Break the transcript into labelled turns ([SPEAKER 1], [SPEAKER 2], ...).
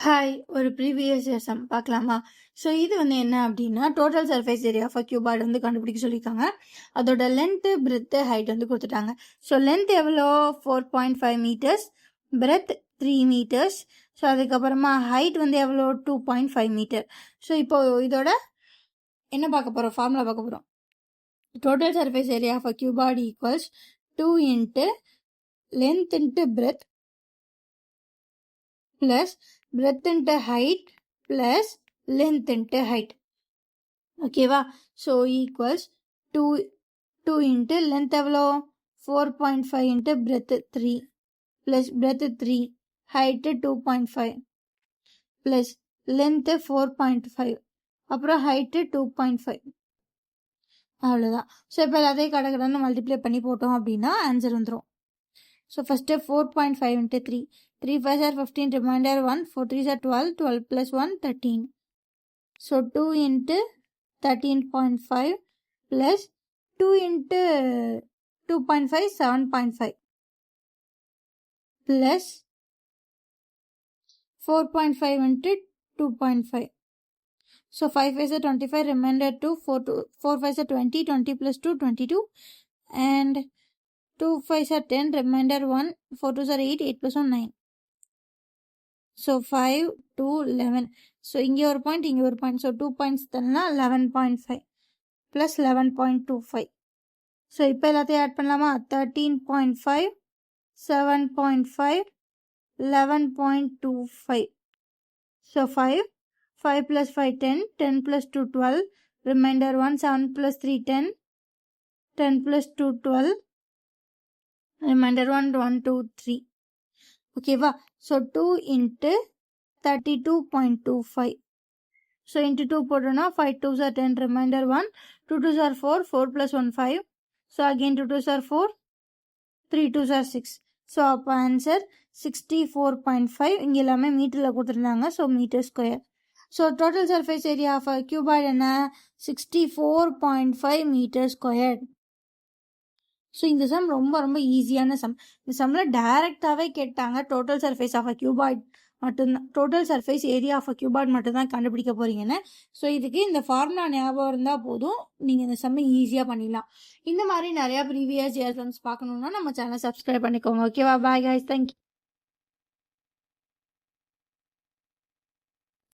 [SPEAKER 1] Hi! ஒரு previous year sum பார்க்கலாமா? So இது என்ன அப்படின்னா, total surface area of a cuboid கண்டுபிடிக்க சொல்லியிருக்காங்க. அதோட லென்த்து, பிரெத்து, ஹைட் கொடுத்துட்டாங்க. ஸோ லென்த் எவ்வளோ? 4.5 மீட்டர்ஸ், பிரெத் 3 மீட்டர்ஸ். ஸோ அதுக்கப்புறமா ஹைட் எவ்வளோ? 2.5 மீட்டர். ஸோ இப்போ இதோட என்ன பார்க்க போகிறோம்? ஃபார்முலா பார்க்க போகிறோம். Total surface area of a cuboid equals 2 into length into breadth plus breadth into height plus length into height. ஓகேவா? ஸோ ஈக்குவல்ஸ் 2 இன்ட்டு லென்த் எவ்வளோ? 4.5 into breadth 3 plus breadth 3 height 2.5 plus length 4.5 அப்புறம் height 2.5. அவ்வளோதான். So இப்போ எல்லாத்தையும் கடகடன்னு multiply பண்ணி போட்டோம் அப்படின்னா ஆன்சர் வந்துடும். So first 4.5 into 3. 3 5 are 15, remainder 1. 4 3 are 12. 12 plus 1, 13. So 2 into 13.5 plus 2 into 2.5, 7.5 plus 4.5 into 2.5. So 5 5 are 25, remainder 2. 4 5 are 20. 20 plus 2, 22. And 2 5 are 10, remainder 1, 4 2 are 8, 8 plus 1, 9. So 5, 2, 11. So இங்கே ஒரு பாயிண்ட், இங்கே ஒரு பாயிண்ட். ஸோ 2 பாயிண்ட்ஸ் தரனா 11.5 plus 11.25. So இப்போ எல்லாத்தையும் add பண்ணலாமா? 13.5, 7.5, 11.25. So 5, 5 plus 5, 10, 10 plus 2, 12, remainder 1, 7 plus 3, 10, 10 plus 2, 12, remainder 1, 1, 2, 3. ஓகேவா? So 2 into 32.25. So into 2 போட்டோன்னா 5 2s are 10, remainder 1, 2 2s are 4, 4 plus 1, 5. So again 2 2s are 4, 3 2s are 6. So அப்போ answer 64.5. இங்கே எல்லாமே மீட்டரில் கொடுத்துருந்தாங்க. So metre square. So total surface area of cuboid என்ன? 64.5 metre square. So இந்த sum ரொம்ப ஈஸியான சம். இந்த சம்மில் டைரெக்டாகவே கேட்டாங்க. Total surface of a cuboid மட்டும்தான், total surface area of a cuboid மட்டும்தான் கண்டுபிடிக்க போகிறீங்கன்னு. ஸோ இதுக்கு இந்த ஃபார்முலா ஞாபகம் இருந்தால் போதும், நீங்கள் இந்த சம்மை ஈஸியாக பண்ணிடலாம். இந்த மாதிரி நிறையா ப்ரீவியஸ் இயர் சம்ஸ் பார்க்கணுன்னா நம்ம சேனலை சப்ஸ்கிரைப் பண்ணிக்கோங்க. ஓகேவா? Bye guys, thank you.